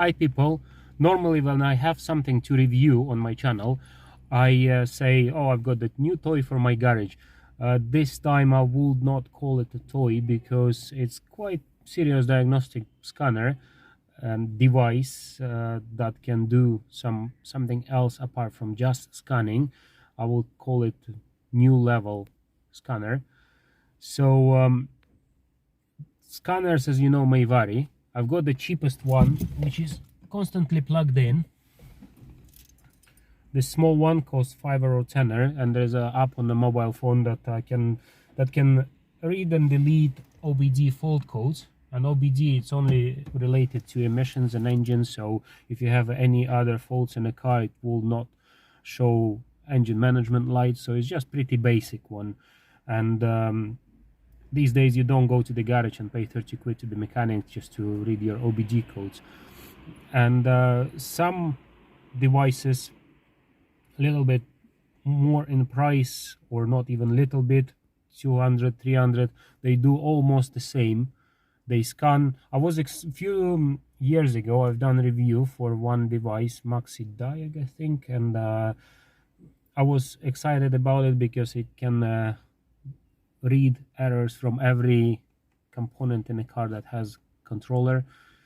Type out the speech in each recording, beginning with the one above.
Hi people, normally when I have something to review on my channel, I say, oh, I've got that new toy for my garage. This time I would not call it a toy because it's quite serious diagnostic scanner and device that can do something else apart from just scanning. I will call it new level scanner. So scanners, as you know, may vary. I've got the cheapest one, which is constantly plugged in. This small one costs €5 or €10, and there's an app on the mobile phone that can read and delete OBD fault codes. And OBD, it's only related to emissions and engines, so if you have any other faults in the car, it will not show engine management lights. So it's just pretty basic one. And these days you don't go to the garage and pay 30 quid to the mechanic just to read your OBD codes. And some devices a little bit more in price, or not even little bit, 200, 300, they do almost the same. They scan. I was a few years ago, I've done a review for one device, Maxi Diag, I think, and I was excited about it because it can read errors from every component in a car that has controller.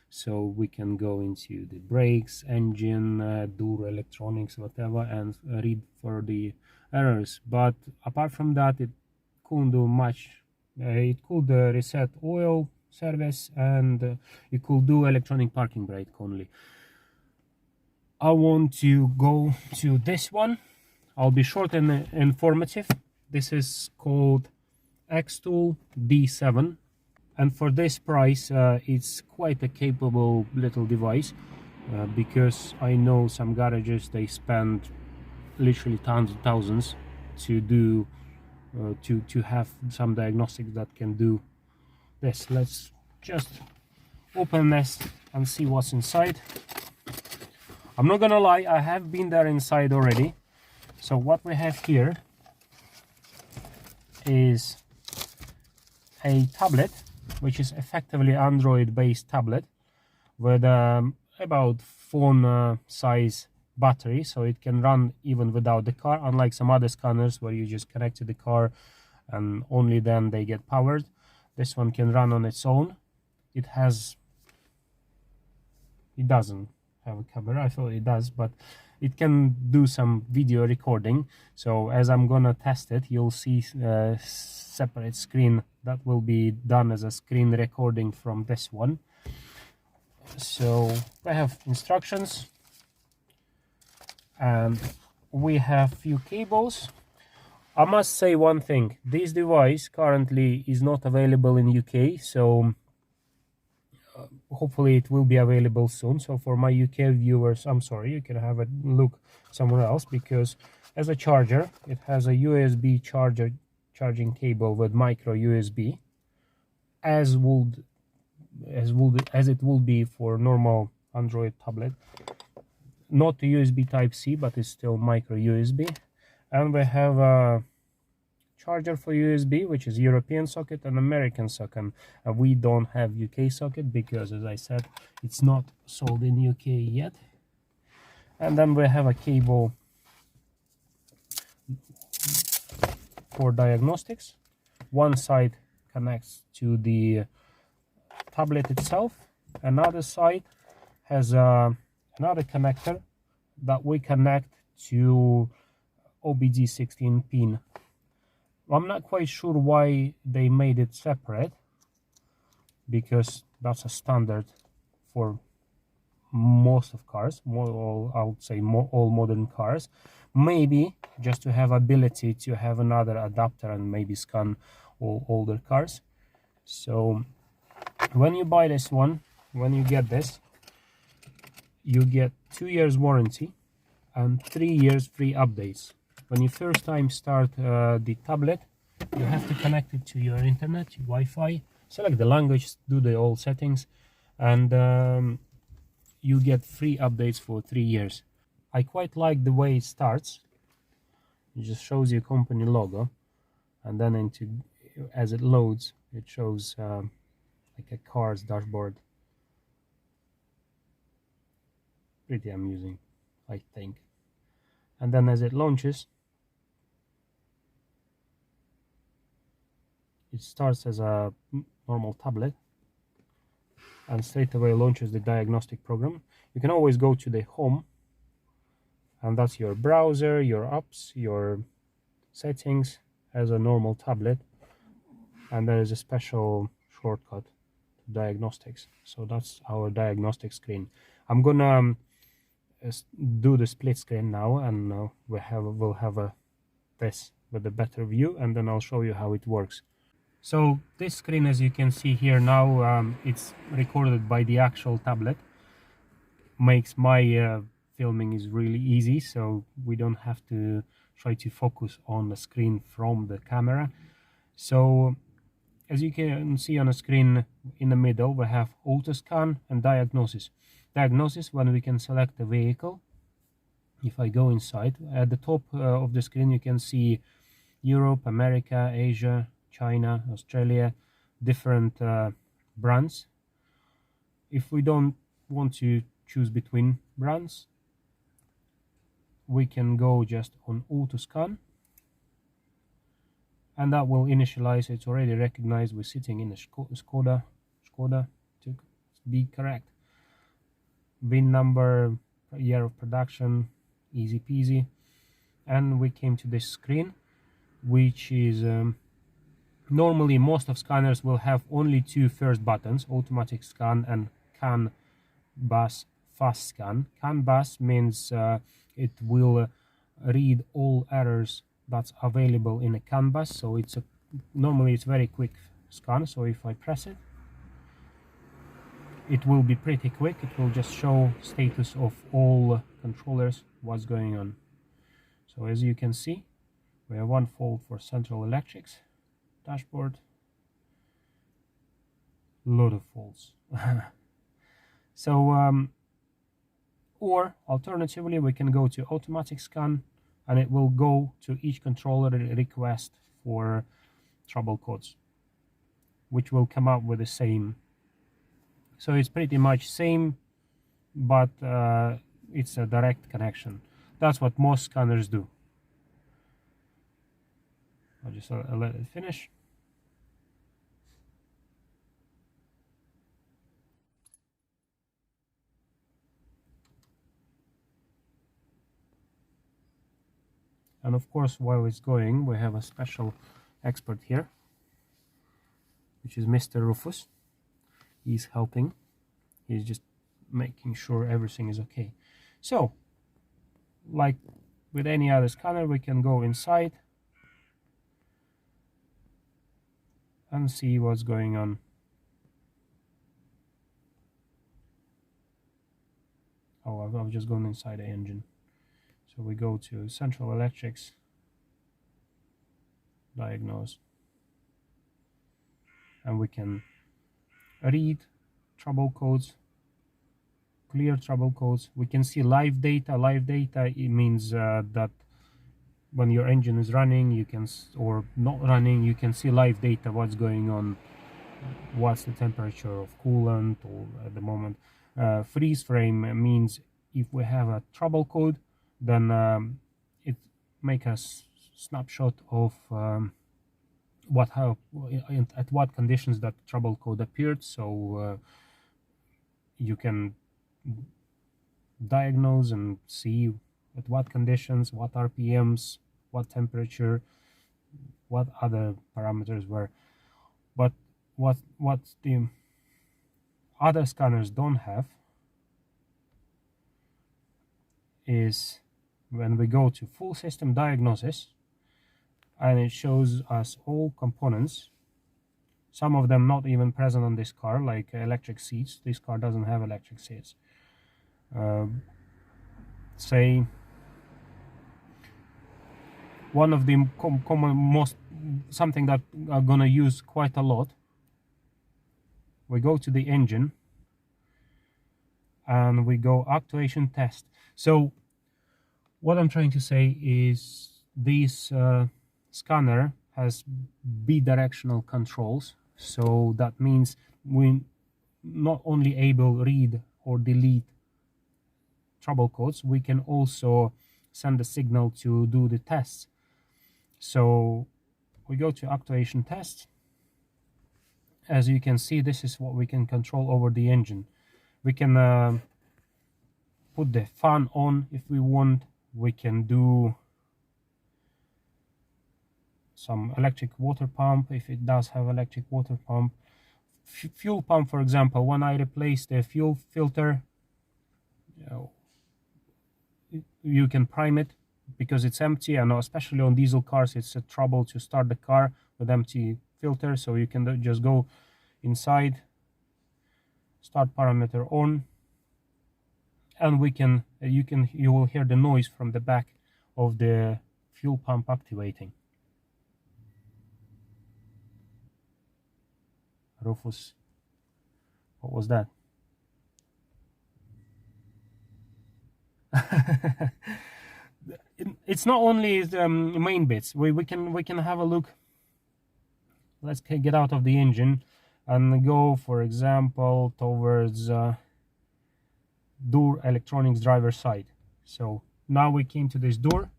So we can go into the brakes, engine, door electronics, whatever, and read for the errors. But apart from that, it couldn't do much. It could reset oil service, and you could do electronic parking brake only. I want to go to this one. I'll be short and informative. This is called Xtool D7. And for this price, it's quite a capable little device, because I know some garages, they spend literally tons of thousands to do to have some diagnostics that can do this. Let's just open this and see what's inside. I'm not gonna lie, I have been there inside already. So what we have here is a tablet, which is effectively Android based tablet with about phone size battery, so it can run even without the car, unlike some other scanners where you just connect to the car and only then they get powered. This one can run on its own. It doesn't have a camera. I thought it does, but it can do some video recording. So as I'm gonna test it, you'll see separate screen that will be done as a screen recording from this one. So we have instructions, and we have few cables. I must say one thing, this device currently is not available in UK, so hopefully it will be available soon. So for my UK viewers, I'm sorry, you can have a look somewhere else, because as a charger, it has a USB charging cable with micro USB, as it will be for normal Android tablet. Not a USB type C, but it's still micro USB. And we have a charger for USB, which is European socket and American socket. We don't have UK socket because, as I said, it's not sold in UK yet. And then we have a cable for diagnostics. One side connects to the tablet itself, another side has another connector that we connect to OBD 16 pin. I'm not quite sure why they made it separate, because that's a standard for most of cars, I would say all modern cars. Maybe just to have ability to have another adapter and maybe scan all older cars. So when you buy this one, when you get this, you get 2 years warranty and 3 years free updates. When you first time start the tablet, you have to connect it to your internet, Wi-Fi, select the language, do the all settings, and you get free updates for 3 years. I quite like the way it starts. It just shows your company logo, and then as it loads, it shows like a car's dashboard. pretty amusing, I think. And then as it launches, it starts as a normal tablet and straight away launches the diagnostic program. You can always go to the home, and that's your browser, your apps, your settings as a normal tablet, and there is a special shortcut to diagnostics. So that's our diagnostic screen. I'm gonna do the split screen now, and we'll have this with a better view, and then I'll show you how it works. So this screen, as you can see here now, it's recorded by the actual tablet. Makes my filming is really easy, so we don't have to try to focus on the screen from the camera. So as you can see on the screen in the middle, we have auto scan and diagnosis. Diagnosis, when we can select the vehicle. If I go inside, at the top of the screen you can see Europe, America, Asia, China, Australia, different brands. If we don't want to choose between brands, we can go just on auto scan, and that will initialize. It's already recognized we're sitting in a Skoda to be correct. VIN number, year of production, easy peasy. And we came to this screen, which is normally most of scanners will have only two first buttons, automatic scan and CAN bus fast scan. CAN bus means it will read all errors that's available in a CAN bus, so normally it's very quick scan. So if I press it, it will be pretty quick. It will just show status of all controllers, what's going on. So as you can see, we have one fold for central electrics, dashboard, load of folds. So or alternatively, we can go to automatic scan, and it will go to each controller request for trouble codes, which will come up with the same. So it's pretty much same, but it's a direct connection. That's what most scanners do. I'll just let it finish. And of course, while it's going, we have a special expert here, which is Mr. Rufus. He's helping. He's just making sure everything is okay. So, like with any other scanner, we can go inside and see what's going on. Oh, I've just gone inside the engine. So we go to Central Electrics, diagnose, and we can read trouble codes, clear trouble codes. We can see live data. Live data, it means that when your engine is running, you can, or not running, you can see live data, what's going on, what's the temperature of coolant or at the moment. Freeze frame means if we have a trouble code, then it makes a snapshot of at what conditions that trouble code appeared, so you can diagnose and see at what conditions, what RPMs, what temperature, what other parameters were. But what the other scanners don't have is when we go to full system diagnosis, and it shows us all components, some of them not even present on this car, like electric seats. This car doesn't have electric seats. Say one of the something that I'm gonna use quite a lot, we go to the engine and we go actuation test. So what I'm trying to say is this scanner has bidirectional controls, so that means we not only able read or delete trouble codes, we can also send a signal to do the tests. So we go to Actuation test. As you can see, this is what we can control over the engine. We can put the fan on if we want. We can do some electric water pump if it does have electric water pump. Fuel pump, for example, when I replace the fuel filter, you can prime it because it's empty, and especially on diesel cars it's a trouble to start the car with empty filter. So you can just go inside, start parameter on, and you will hear the noise from the back of the fuel pump activating. Rufus, what was that? It's not only the main bits. We can have a look. Let's get out of the engine and go, for example, towards door electronics driver side. So now we came to this door,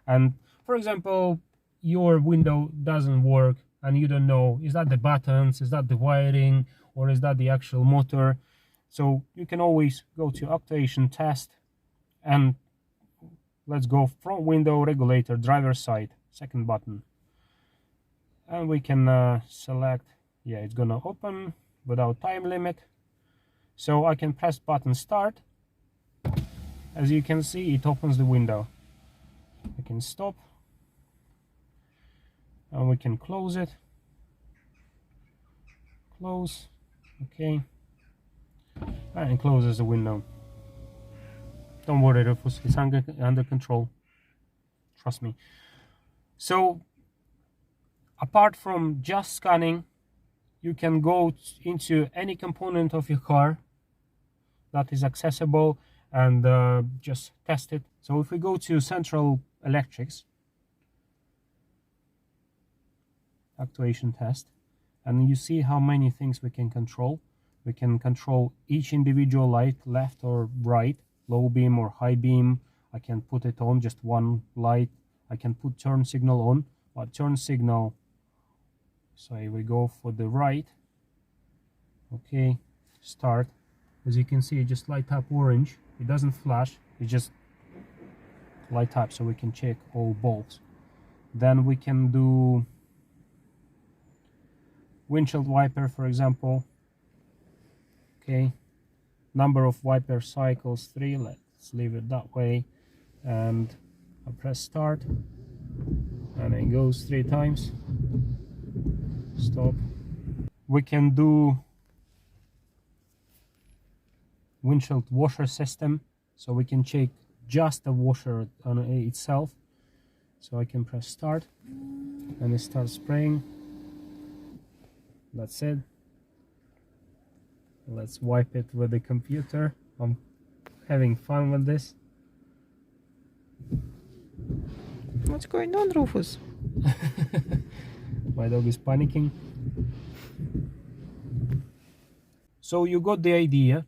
and for example, your window doesn't work and you don't know, is that the buttons, is that the wiring, or is that the actual motor? So you can always go to Actuation test, and let's go front window regulator driver side, second button, and we can select, yeah, it's gonna open without time limit. So I can press button start. As you can see, it opens the window. I can stop, and we can close it. Close, okay, and it closes the window. Don't worry, Rufus, it's under control, trust me. So apart from just scanning, you can go into any component of your car that is accessible and just test it. So if we go to central electrics, actuation test, and you see how many things we can control. We can control each individual light, left or right, low beam or high beam. I can put it on just one light. I can put turn signal on, but turn signal, so we go for the right, okay, start. As you can see, it just light up orange. It doesn't flash, it just light up, so we can check all bulbs. Then we can do windshield wiper, for example. Okay, number of wiper cycles 3, let's leave it that way, and I press start, and it goes 3 times. Stop. We can do windshield washer system, so we can check just the washer on itself. So I can press start, and it starts spraying. That's it. Let's wipe it with the computer. I'm having fun with this. What's going on, Rufus? My dog is panicking. So you got the idea.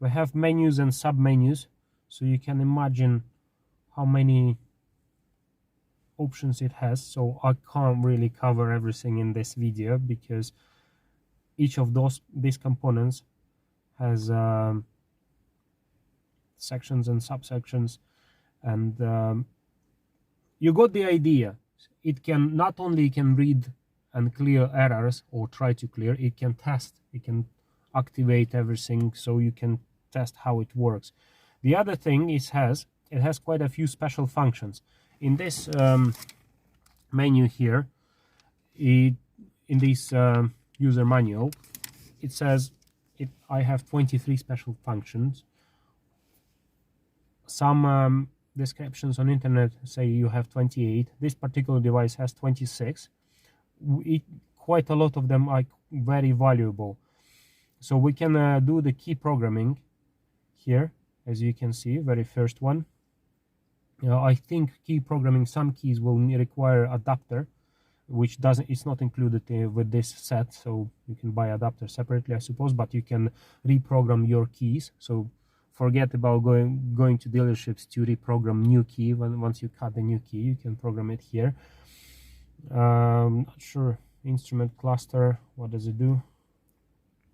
We have menus and sub-menus, so you can imagine how many options it has. So I can't really cover everything in this video because each of these components has sections and subsections, and you got the idea. It can not only can read and clear errors or try to clear, it can test, it can activate everything, so you can test how it works. The other thing it has quite a few special functions. In this menu here, in this user manual, it says I have 23 special functions. Some descriptions on internet say you have 28. This particular device has 26. Quite a lot of them are very valuable. So we can do the key programming here, as you can see, very first one. I think key programming, some keys will require adapter, which it's not included with this set, so you can buy adapter separately, I suppose, but you can reprogram your keys. So forget about going to dealerships to reprogram new key. Once you cut the new key, you can program it here. Not sure. Instrument cluster, what does it do?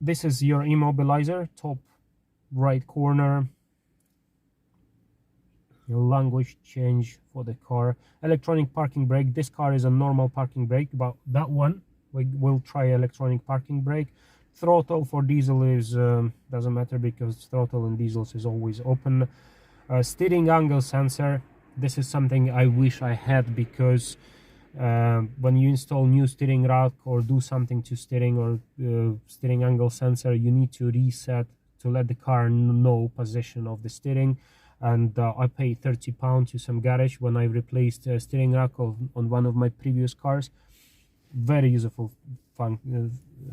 This is your immobilizer, top right corner. Your language change for the car. Electronic parking brake. This car is a normal parking brake, but that one we will try electronic parking brake. Throttle for diesel is doesn't matter, because throttle in diesels is always open. Steering angle sensor. This is something I wish I had, because when you install new steering rack or do something to steering or steering angle sensor, you need to reset to let the car know position of the steering. And I paid £30 to some garage when I replaced steering rack on one of my previous cars. Very useful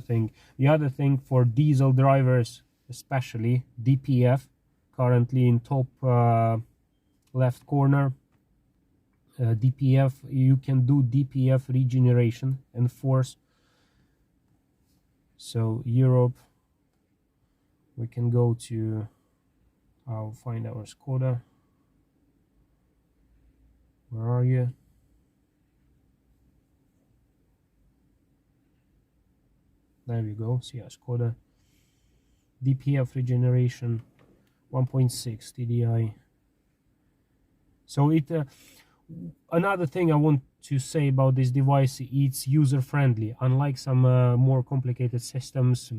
thing. The other thing for diesel drivers, especially Dpf, currently in top left corner. Dpf, you can do Dpf regeneration and force. So Europe, we can go to, I'll find our Skoda. Where are you? There we go. See, Skoda. Dpf regeneration 1.6 TDI. So it another thing I want to say about this device, it's user friendly, unlike some more complicated systems.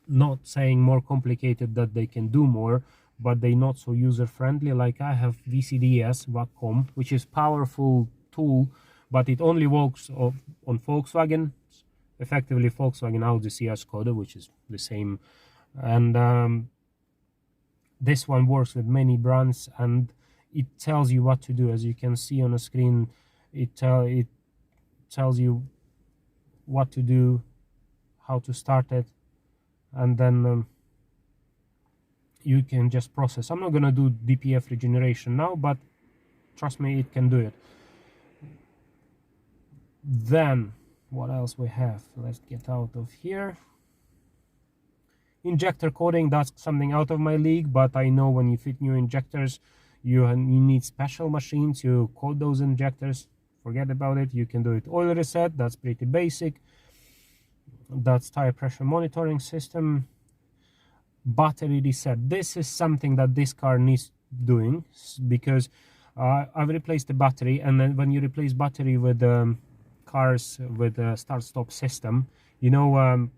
Not saying more complicated that they can do more, but they not so user friendly. Like I have VCDS Wacom, which is powerful tool, but it only works on Volkswagen, effectively Volkswagen, Audi, Kia, Skoda, which is the same. And this one works with many brands, and it tells you what to do. As you can see on the screen, it tells you what to do, how to start it, and then you can just process. I'm not gonna do Dpf regeneration now, but trust me, it can do it. Then what else we have? Let's get out of here. Injector coding, that's something out of my league, but I know when you fit new injectors, you need special machine to code those injectors. Forget about it. You can do it. Oil reset, that's pretty basic. That's tire pressure monitoring system. Battery reset, this is something that this car needs doing, because I've replaced the battery, and then when you replace battery with cars with a start-stop system, you know,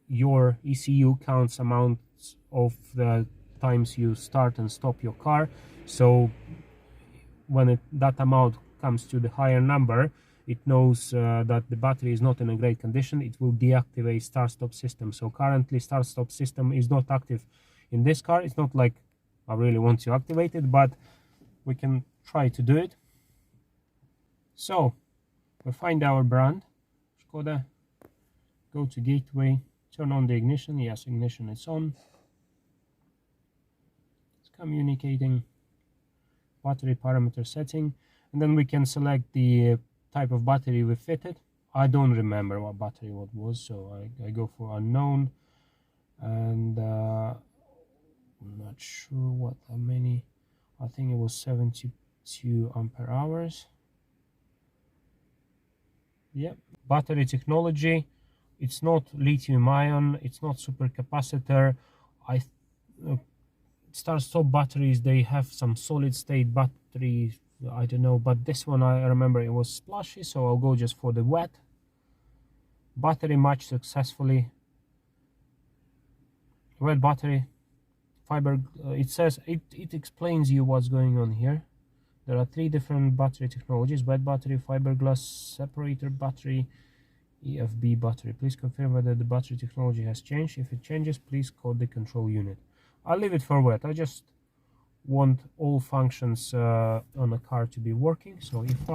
your ECU counts amounts of the times you start and stop your car. So when that amount comes to the higher number, it knows that the battery is not in a great condition. It will deactivate start-stop system. So currently start-stop system is not active in this car. It's not like I really want to activate it, but we can try to do it. So we find our brand, Skoda, go to gateway, turn on the ignition. Yes, ignition is on. It's communicating. Battery parameter setting, and then we can select the type of battery we fitted. I don't remember what battery what was, so I go for unknown, and I'm not sure what how many. I think it was 72 ampere hours. Yep. Battery technology, it's not lithium ion, it's not supercapacitor. Start-stop batteries, they have some solid state battery, I don't know, but this one I remember it was splashy, so I'll go just for the wet. Battery match successfully. Wet battery, fiber, it says, it explains you what's going on here. There are 3 different battery technologies: wet battery, fiberglass separator battery, EFB battery. Please confirm whether the battery technology has changed. If it changes, please code the control unit. I'll leave it for wet. I just want all functions on a car to be working. So if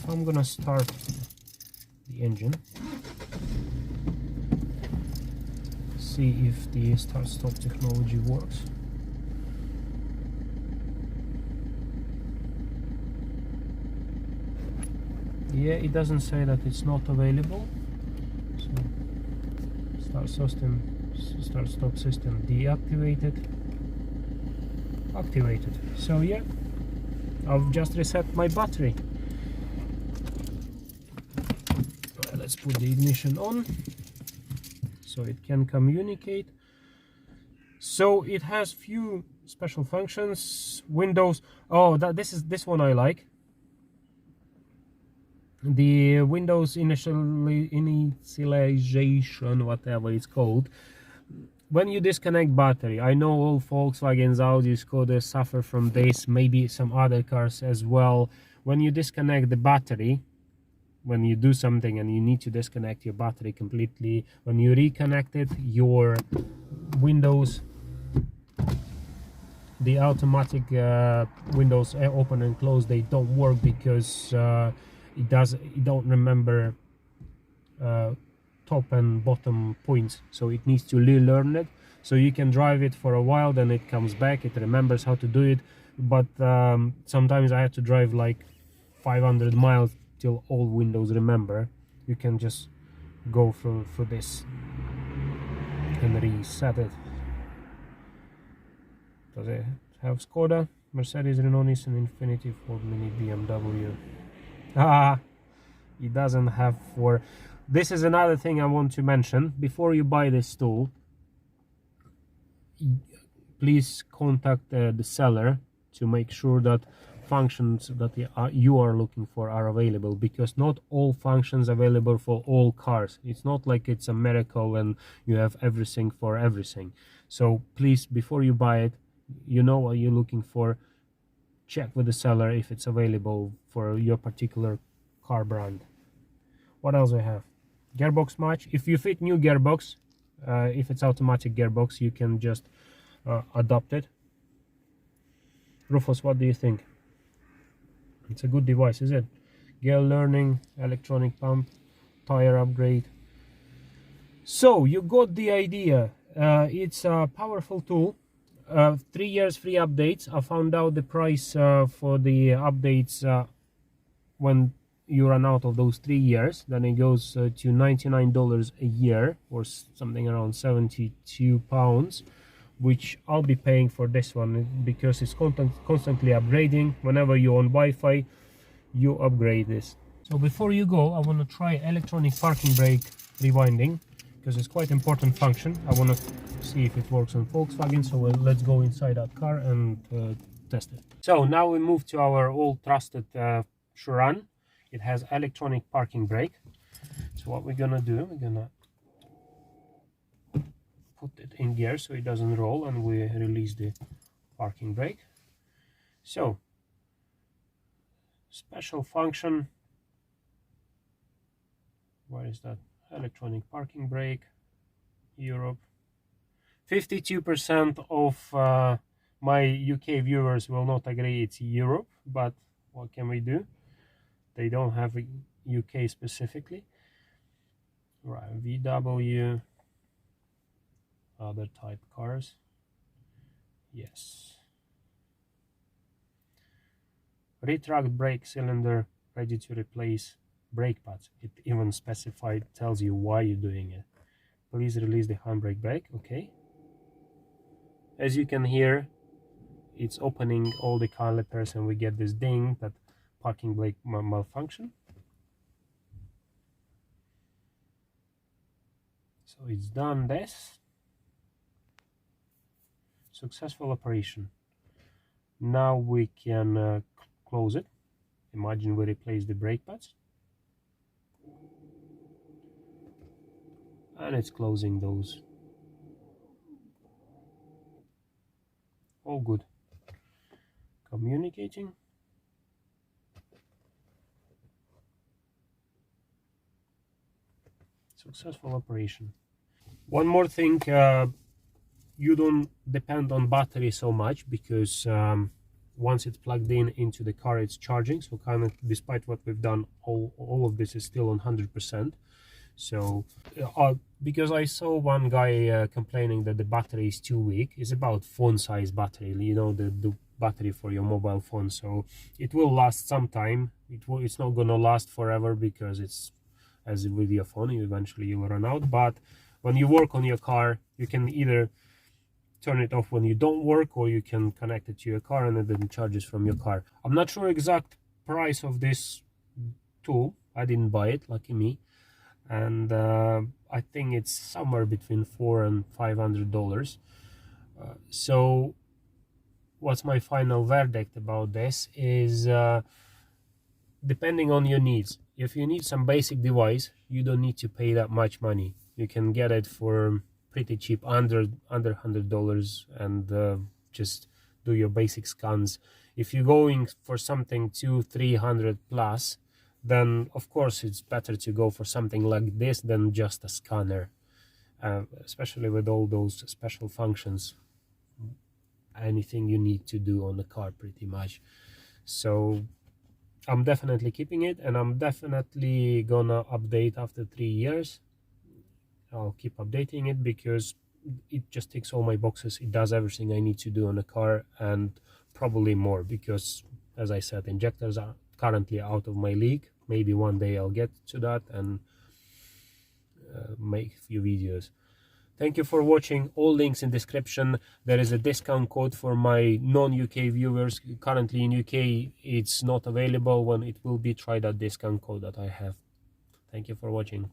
I'm gonna start the engine, see if the start-stop technology works. Yeah, it doesn't say that it's not available. So start start stop system deactivated, activated. So yeah, I've just reset my battery. Let's put the ignition on so it can communicate. So it has few special functions. Windows, oh, this one I like. The Windows initialization, whatever it's called. When you disconnect battery, I know all Volkswagens, Audis, Skodas suffer from this, maybe some other cars as well. When you disconnect the battery, when you do something and you need to disconnect your battery completely, when you reconnect it, your Windows, the automatic windows open and close, they don't work because it don't remember top and bottom points, so it needs to relearn it. So you can drive it for a while, then it comes back, it remembers how to do it, but sometimes I had to drive like 500 miles till all windows remember. You can just go through this and reset it. Does it have Skoda, Mercedes, Renault, Nissan, Infiniti, Ford, Mini, BMW? It doesn't have for. This is another thing I want to mention. Before you buy this tool, please contact the seller to make sure that functions that you are looking for are available, because not all functions available for all cars. It's not like it's a miracle and you have everything for everything. So please, before you buy it, you know what you're looking for, check with the seller if it's available for your particular car brand. What else I have? Gearbox match. If you fit new gearbox, if it's automatic gearbox, you can just adopt it. Rufus, what do you think? It's a good device, is it? Gear learning, electronic pump, tire upgrade. So you got the idea. It's a powerful tool. 3 years free updates. I found out the price for the updates when you run out of those 3 years. Then it goes to $99 a year, or something around £72, which I'll be paying for this one because it's constantly upgrading. Whenever you're on Wi-Fi, you upgrade this. So before you go, I want to try electronic parking brake rewinding, because it's quite important function. I want to see if it works on Volkswagen. So let's go inside that car and test it. So now we move to our old trusted Churan. It has electronic parking brake. So what we're gonna do, we're gonna put it in gear so it doesn't roll, and we release the parking brake. So special function, where is that? Electronic parking brake, Europe. 52% of my UK viewers will not agree it's Europe, but what can we do? They don't have a UK specifically. Right, VW, other type cars. Yes. Retract brake cylinder, ready to replace brake pads. It even specified, tells you why you're doing it. Please release the handbrake brake. Okay. As you can hear, it's opening all the calipers, and we get this ding that parking brake malfunction. So it's done this. Successful operation. Now we can close it. Imagine we replace the brake pads. And it's closing those. All good. Communicating. Successful operation. One more thing, you don't depend on battery so much, because once it's plugged in into the car, it's charging. So kind of, despite what we've done, all of this is still on 100%. So because I saw one guy complaining that the battery is too weak. It's about phone size battery, you know, the battery for your mobile phone. So it will last some time. It's not gonna last forever, because it's, as with your phone, eventually you will run out. But when you work on your car, You can either turn it off when you don't work, or you can connect it to your car and it then charges from your car. I'm not sure exact price of this tool. I didn't buy it, lucky me. And I think it's somewhere between $400 and $500. So what's my final verdict about this is, depending on your needs. If you need some basic device, you don't need to pay that much money. You can get it for pretty cheap, under $100, and just do your basic scans. If you're going for something 200-300 plus, then of course it's better to go for something like this than just a scanner, especially with all those special functions, anything you need to do on the car pretty much. So I'm definitely keeping it, and I'm definitely gonna update after 3 years. I'll keep updating it because it just ticks all my boxes. It does everything I need to do on a car, and probably more, because as I said, injectors are currently out of my league. Maybe one day I'll get to that and make a few videos. Thank you for watching. All links in description. There is a discount code for my non-UK viewers. Currently in UK it's not available. When it will be, try that discount code that I have. Thank you for watching.